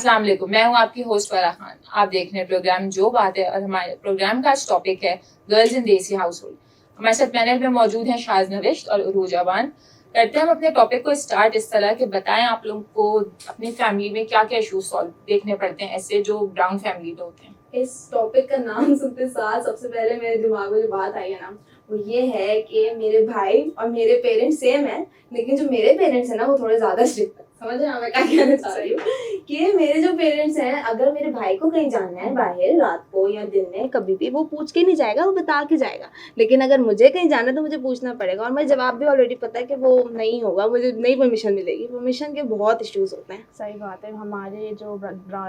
अस्सलाम वालेकुम, मैं हूँ आपकी होस्ट फराह खान। आप देख रहे हैं प्रोग्राम जो बात है और हमारे प्रोग्राम का आज टॉपिक है गर्ल्स इन देसी हाउस होल्ड। हमारे साथ पैनल में मौजूद हैं शाज नविश्त और उरूज अवान। करते हैं हम अपने टॉपिक को स्टार्ट इस तरह के, बताएं आप लोगों को अपनी फैमिली में क्या क्या इशूज सॉल्व देखने पड़ते हैं ऐसे जो ब्राउन फैमिली में होते हैं। इस टॉपिक का नाम सुनते साथ सबसे पहले मेरे दिमाग में जो बात आई है ना, वो ये है कि मेरे भाई और मेरे पेरेंट्स सेम है, लेकिन जो मेरे पेरेंट्स हैं ना वो थोड़े ज्यादा स्ट्रिक्ट है। समझ रहे हैं मैं क्या कहना चाह रही हूँ? कि मेरे जो पेरेंट्स हैं, अगर मेरे भाई को कहीं जाना है बाहर रात को या दिन में कभी भी, वो पूछ के नहीं जाएगा, वो बता के जाएगा। लेकिन अगर मुझे कहीं जाना है तो मुझे पूछना पड़ेगा, और मुझे जवाब भी ऑलरेडी पता है कि वो नहीं होगा, मुझे नहीं परमिशन मिलेगी। परमिशन के बहुत इश्यूज होते हैं। सही बात है। हमारे जो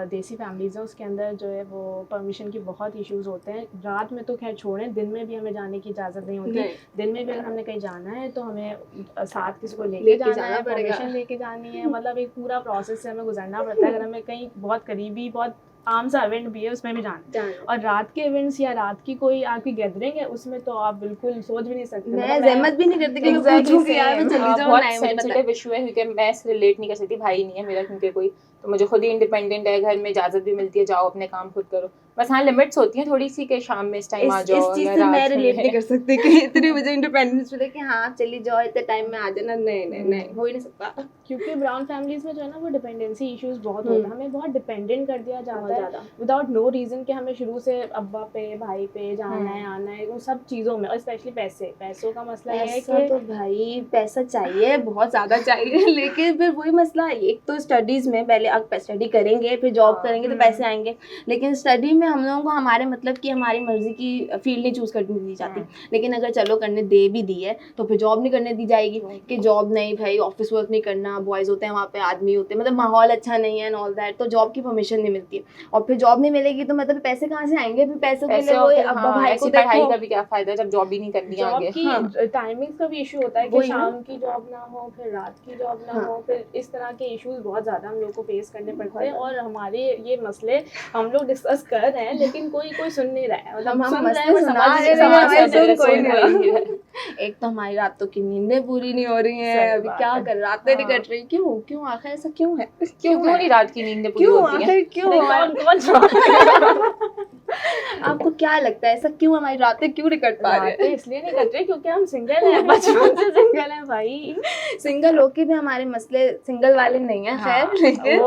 देसी फैमिलीज हैं उसके अंदर जो है वो परमिशन की बहुत इश्यूज होते हैं। रात में तो खैर छोड़ें, दिन में भी हमें जाने की इजाज़त नहीं होती। दिन में भी अगर हमने कहीं जाना है तो हमें साथ किसी को लेके जाना है, परमिशन लेके जानी है, मतलब एक पूरा प्रोसेस से हमें गुजरना पड़ता है। अगर हमें कहीं बहुत करीबी, बहुत आम सा इवेंट भी है उसमें भी जाना है, और रात के इवेंट्स या रात की कोई आपकी गैदरिंग है उसमें तो आप बिल्कुल सोच भी नहीं सकते। मैं जहमत भी नहीं करती कि मैं पूछूंगी यार, मैं चली जाऊं। बहुत सेंसिटिव इशू है क्योंकि मैं इससे रिलेट नहीं कर सकती, भाई नहीं है मेरा क्योंकि कोई, तो मुझे खुद ही इंडिपेंडेंट है, घर में इजाजत भी मिलती है, जाओ अपने काम खुद करो। बस हाँ लिमिट्स होती हैं थोड़ी सी कि शाम में इस टाइम आ जाओ। इस चीज से मैं रिलेट नहीं कर सकती कि इतनी मुझे इंडिपेंडेंस मिले कि हाँ चली जाओ इतने टाइम में आ जाना। नहीं हो ही नहीं सकता, क्योंकि ब्राउन फैमिलीज में जो है ना वो डिपेंडेंसी इश्यूज बहुत होता है। हमें बहुत डिपेंडेंट कर दिया जाता है विदाउट नो रीजन कि हमें शुरू से अब्बा पे भाई पे जाना है आना है, उन सब चीज़ों में। और स्पेशली पैसों का मसला है कि तो भाई पैसा चाहिए, बहुत ज़्यादा चाहिए। लेकिन फिर वही मसला है, एक तो स्टडीज़ में पहले आप स्टडी करेंगे फिर जॉब करेंगे तो पैसे आएंगे, लेकिन स्टडी में हम लोगों को हमारे मतलब कि हमारी मर्जी की फील्ड नहीं चूज़ करने दी जाती। लेकिन अगर चलो करने दे भी दी है तो फिर जॉब नहीं करने दी जाएगी कि जॉब नहीं भाई, ऑफिस वर्क नहीं करना, बॉयज़ होते हैं वहाँ पे, आदमी होते हैं, मतलब माहौल अच्छा नहीं है एंड ऑल दैट, तो जॉब की परमिशन नहीं मिलती है। और फिर जॉब नहीं मिलेगी तो मतलब पैसे कहाँ से आएंगे? फिर पैसों के लिए वो अब्बा भाई को पढ़ाई का भी क्या फायदा जब जॉब ही नहीं करनी आगे। जॉब की टाइमिंग्स का भी इशू होता है कि शाम की जॉब ना हो, फिर रात की जॉब ना हो, फिर इस तरह के इश्यूज बहुत ज़्यादा हम लोग को फेस करने पड़ते हैं। और हमारे ये मसले हम लोग डिस्कस कर रहे हैं लेकिन कोई सुन नहीं रहा है, मतलब हम सुन रहे हैं कोई नहीं। एक तो हमारी रातों की नींदें पूरी नहीं हो रही हैं, अभी क्या कर रातें नहीं कट रही, क्यों आखिर ऐसा क्यों है? क्यों नहीं रात की नींदें पूरी होती हैं? आपको क्या लगता है ऐसा क्यों हमारी रातें क्यों नहीं कट पा रही है? इसलिए नहीं कट रही क्योंकि हम सिंगल हैं, बचपन से सिंगल हैं भाई। सिंगल होके भी हमारे मसले सिंगल वाले नहीं है। खैर लेकिन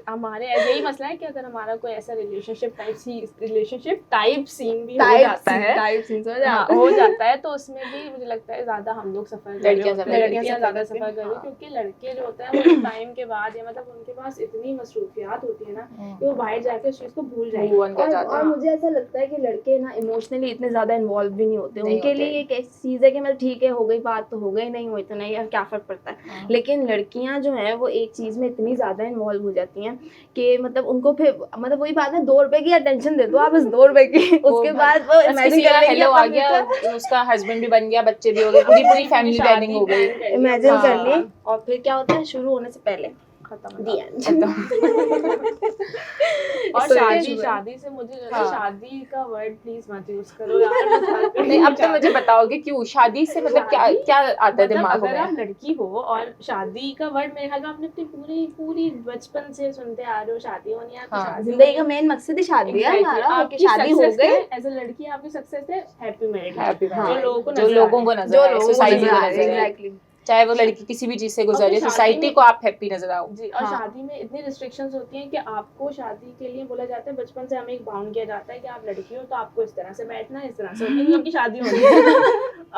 हमारे यही मसला है कि अगर हमारा कोई ऐसा रिलेशनशिप टाइप सीन भी हो जाता है तो उसमें भी मुझे लगता है ज्यादा हम लोग सफर लड़कियां ज्यादा सफर कर रही, क्योंकि लड़के जो होते हैं वो टाइम के बाद या मतलब उनके पास इतनी मसरूफियात होती है ना कि वो बाहर जाके उस चीज को भूल जाएंगे। और मुझे ऐसा लगता है कि लड़के ना इमोशनली इतने ज्यादा इन्वॉल्व भी नहीं होते, उनके लिए एक ऐसी चीज है कि मतलब ठीक है हो गई बात तो हो गई, नहीं हुई तो नहीं, यार क्या फर्क पड़ता है। लेकिन लड़कियां जो है वो एक चीज में इतनी ज्यादा इन्वॉल्व हो जाती हैं कि मतलब उनको फिर मतलब वही बात है, 2 रुपए की अटेंशन दे दो आप, बस 2 रुपए की, उसके बाद वो इमेजिन कर लेंगे आ गया, उसका हस्बैंड भी बन गया, बच्चे भी हो गए, पूरी फैमिली प्लानिंग हो गई, इमेजिन कर ली। और फिर क्या होता है, शुरू होने से पहले खत्म। और शादी से मुझे शादी का वर्ड प्लीज मत यूज करो यार। नहीं अब तो मुझे बताओगे क्यों शादी से मतलब क्या आता है दिमाग में? अगर आप लड़की हो और शादी का वर्ड मेरे ख्याल आपने अपनी पूरी बचपन से सुनते आ रहे हो, शादी होनी है आपकी, जिंदगी का मेन मकसद ही शादी है हमारा, कि शादी हो गई। एज अ लड़की आपकी सक्सेस है हैप्पी मैरिड, जो लोगों को नजर आए, सोसाइटी को नजर आए, चाहे वो लड़की किसी भी चीज से गुजरे, सोसाइटी को आप हैप्पी नजर आओ जी। और शादी में इतनी रिस्ट्रिक्शंस होती हैं कि आपको शादी के लिए बोला जाता है, बचपन से हमें एक बाउंड किया जाता है कि आप लड़की हो तो आपको इस तरह से बैठना है, इस तरह से उनकी शादी होनी है,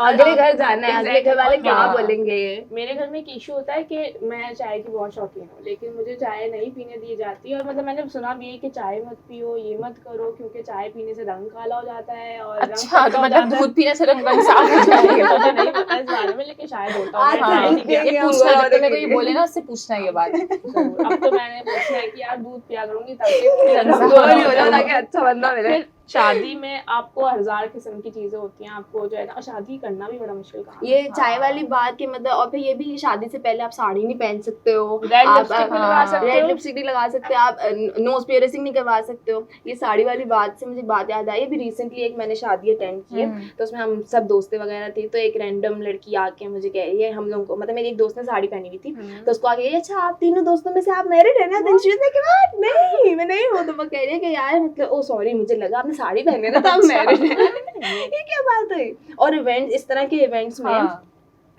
अगले घर जाना है, अगले घर वाले क्या बोलेंगे। मेरे घर में एक इशू होता है कि मैं चाय की बहुत शौकीन हूँ लेकिन मुझे चाय नहीं पीने दी जाती, और मतलब मैंने सुना भी है कि चाय मत पियो, ये मत करो क्योंकि चाय पीने से रंग काला हो जाता है। और अच्छा तो मतलब दूध पीने से रंग साफ हो जाएगा? नहीं पता इस बारे में, लेकिन शायद होता है। पूछना जब तक ये बोले ना उससे पूछना ये बात। अब तो मैंने पूछा है कि यार दूध पिया करूंगी ताकि अच्छा बंदा मिले। शादी में आपको 1000 किस्म की चीजें होती हैं, आपको जो है ना, और शादी करना भी बड़ा मुश्किल काम है। ये चाय वाली बात के मतलब, और फिर ये भी शादी से पहले आप साड़ी नहीं पहन सकते हो, रेड आप लिपस्टिक नहीं लगा सकते रेड हो। लिपस्टिक नहीं लगा सकते, आप नोज पियर्सिंग नहीं करवा सकते हो। ये साड़ी वाली बात से मुझे बात याद आई, अभी रिसेंटली एक मैंने शादी अटेंड की है, तो उसमें हम सब दोस्तें वगैरह थी, तो एक रैंडम लड़की आके मुझे कह रही है, हम लोगों को मतलब मेरी एक दोस्त ने साड़ी पहनी हुई थी, तो उसको आके, अच्छा आप तीनों दोस्तों में से आप मैरिड है ना? देन शी वाज लाइक नहीं मैं नहीं हूँ। तो वो कह रही है कि यार मतलब ओ सॉरी मुझे लगा आपने साड़ी पहनी है ना तो आप मैरिड है। ये क्या बात है? और इवेंट, इस तरह के इवेंट्स में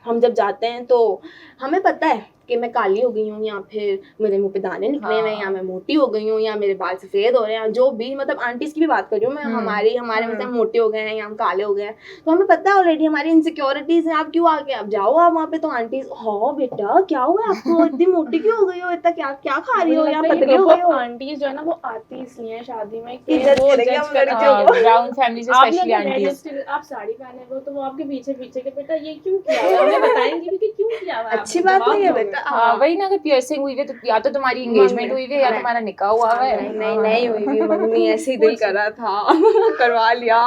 हम जब जाते हैं तो हमें पता है कि मैं काली हो गई हूँ, या फिर मेरे मुंह पे दाने निकले हुए हैं, या मैं मोटी हो गई हूँ, या मेरे बाल सफेद हो रहे हैं, जो भी मतलब आंटीज की भी बात कर रही हूँ मैं, हमारे मतलब मोटे हो गए हैं या हम काले हो गए हैं, तो हमें पता है ऑलरेडी हमारी इनसिक्योरिटीज हैं। आप क्यों आके आप जाओ आप वहाँ पे, तो आंटीज हाँ बेटा क्या हुआ आपको, इतनी मोटी क्यों हो गई हो, इतना क्या क्या खा रही हो, या पतली हो गई हो। आंटीज जो है ना वो आती इसलिए हैं शादी में कि जज करेंगे हम लड़कियों को। ब्राउन फैमिली से स्पेशली आपने आंटीज, आप साड़ी पहने हो तो वो आपके पीछे पीछे के बेटा ये क्यों किया हुआ है, हमें बताएंगे कि क्यों किया हुआ है। अच्छी बात नहीं है बेटा। हाँ वही ना, अगर पियर्सिंग हुई है तो या तो तुम्हारी एंगेजमेंट हुई है या तुम्हारा निकाह हुआ हुआ है। नहीं हुई भी, मम्मी ऐसे ही दिल कर रहा था करवा लिया।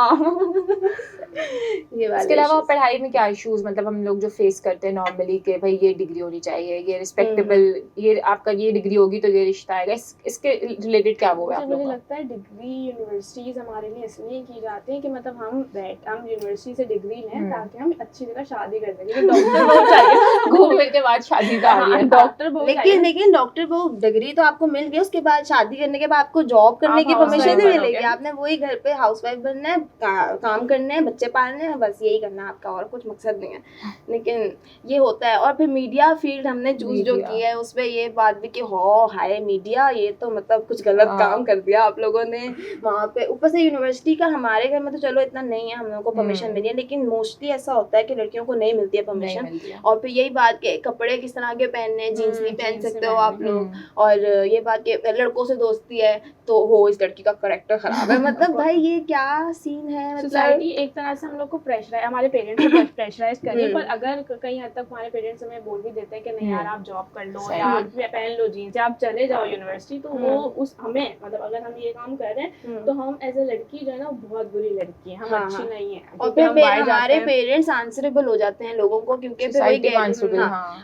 ये इसके अलावा पढ़ाई में क्या इश्यूज मतलब हम लोग जो फेस करते हैं नॉर्मली, कि भाई ये डिग्री होनी चाहिए, ये रिस्पेक्टेबल, ये आपका ये डिग्री होगी तो ये रिश्ता आएगा, इसके रिलेटेड क्या वो है आप मुझे लोगों का? लगता है डिग्री यूनिवर्सिटीज हमारे लिए इसलिए की जाती है कि मतलब हम यूनिवर्सिटी से डिग्री लें ताकि हम अच्छी जगह शादी कर सकें। डॉक्टर बहुत चाहिए, घूम फिर के बाद शादी का आ रही है। डॉक्टर बहुत लेकिन डॉक्टर वो डिग्री तो आपको मिल गई, उसके बाद शादी करने के बाद आपको जॉब करने की परमिशन नहीं मिलेगी। आपने वही घर पे हाउसवाइफ बनना है, काम करने हैं, बच्चे पालने हैं, बस यही करना है आपका, और कुछ मकसद नहीं है। लेकिन ये होता है। और फिर मीडिया फील्ड हमने चूज जो किया है उसमें ये बात भी कि हाय मीडिया, ये तो मतलब कुछ गलत काम कर दिया आप लोगों ने वहाँ पे। ऊपर से यूनिवर्सिटी का हमारे घर में तो चलो इतना नहीं है, हम लोगों को परमिशन मिली है, लेकिन मोस्टली ऐसा होता है कि लड़कियों को नहीं मिलती है परमिशन। और फिर यही बात के कपड़े किस तरह के पहनने, जीन्स नहीं पहन सकते हो आप लोग, और ये बात के लड़कों से दोस्ती है तो हो इस लड़की का कैरेक्टर खराब है। मतलब भाई ये क्या सीन है? मतलब सोसाइटी एक तरह से हम लोग को प्रेशराइज, हमारे पेरेंट्स को प्रेशराइज करिए, पर अगर कहीं हद तक हमारे पेरेंट्स हमें बोल भी देते हैं कि नहीं यार आप जॉब कर लो या आप पहन लो जीन्स या आप चले जाओ यूनिवर्सिटी, तो वो उस हमें मतलब अगर हम ये काम कर रहे हैं तो हम एज ए लड़की जो है ना बहुत बुरी लड़की है, हम अच्छी नहीं है। और फिर हमारे पेरेंट्स आंसरेबल हो जाते हैं लोगों को, क्योंकि फिर वही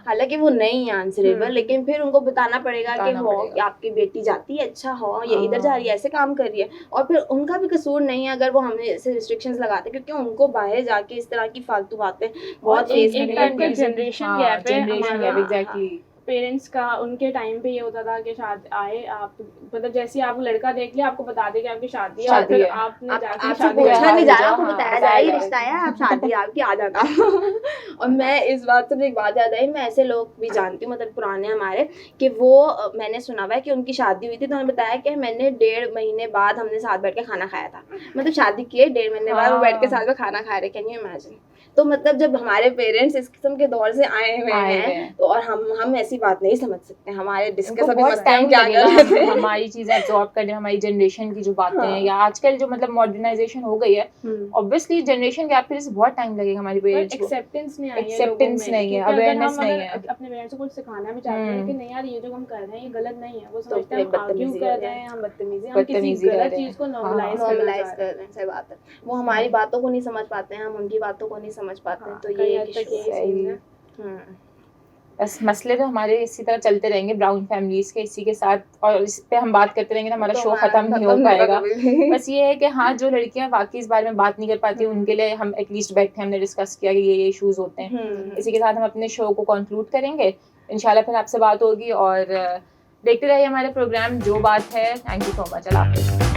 हालांकि वो नहीं है आंसरेबल, लेकिन फिर उनको बताना पड़ेगा कि हो आपकी बेटी जाती है, अच्छा हो ये इधर जा रही है, ऐसे काम कर रही है। और फिर उनका भी कसूर नहीं है अगर वो हमें ऐसे रिस्ट्रिक्शंस लगाते, क्योंकि उनको बाहर जाके इस तरह की फालतू बातें बहुत फेस करनी पड़ती है। जनरेशन गैप है एग्जैक्टली। पेरेंट्स का उनके टाइम पे ये होता था कि शादी आए आप मतलब जैसे ही आप लड़का देख लिया आपको बता दें कि आपकी शादी है, फिर आपने जाके शादी पूछा नहीं जाना, आपको बताया जाए रिश्ता है, आप शादी आपकी आ जाना। और मैं इस बात से एक बात याद आई, मैं ऐसे लोग भी जानती हूँ मतलब पुराने हमारे, कि वो मैंने सुना हुआ है कि उनकी शादी हुई थी तो उन्होंने बताया कि मैंने 1.5 महीने बाद हमने साथ बैठ के खाना खाया था। मतलब शादी किए 1.5 महीने बाद वो बैठ के साथ में खाना खा रहे, कैन यू इमेजिन? तो मतलब जब हमारे पेरेंट्स इस किस्म के दौर से आए हुए हैं तो और हम ऐसी बात नहीं समझ सकते। हमारे डिस्कस अभी मस्त टाइम क्या कर रहे थे, हमारी चीजें एब्जॉर्ब करने, हमारी जनरेशन की जो बातें हैं या आजकल जो मतलब मॉडर्नाइजेशन हो गई है, ऑब्वियसली जनरेशन गैप के लिए बहुत टाइम लगेगा हमारे पेरेंट्स को। एक्सेप्टेंस नहीं है, एक्सेप्टेंस नहीं है, अवेयरनेस नहीं है। अपने पेरेंट्स को कुछ सिखाना भी चाहते हैं कि नहीं यार ये जो हम कर रहे हैं ये गलत नहीं है, वो समझते हैं हम आर्ग्यू कर रहे हैं, हम बदतमीजी, हम किसी गलत चीज को नॉर्मलाइज कर रहे हैं। सही बात है। वो हमारी बातों को नहीं समझ पाते हैं, हम उनकी बातों को नहीं समझ पाते हैं, तो ये बस मसले तो हमारे इसी तरह चलते रहेंगे ब्राउन फैमिलीज के, इसी के साथ, और इस पे हम बात करते रहेंगे तो हमारा शो खत्म नहीं हो पाएगा। बस ये है कि हाँ जो लड़कियां वाकई इस बारे में बात नहीं कर पाती उनके लिए हम एटलीस्ट बैठे, हमने डिस्कस किया कि ये इश्यूज होते हैं। इसी के साथ हम अपने शो को कंक्लूड करेंगे, इंशाल्लाह फिर आपसे बात होगी, और देखते रहिए हमारे प्रोग्राम जो बात है। Thank you so much. Allah हाफिज़।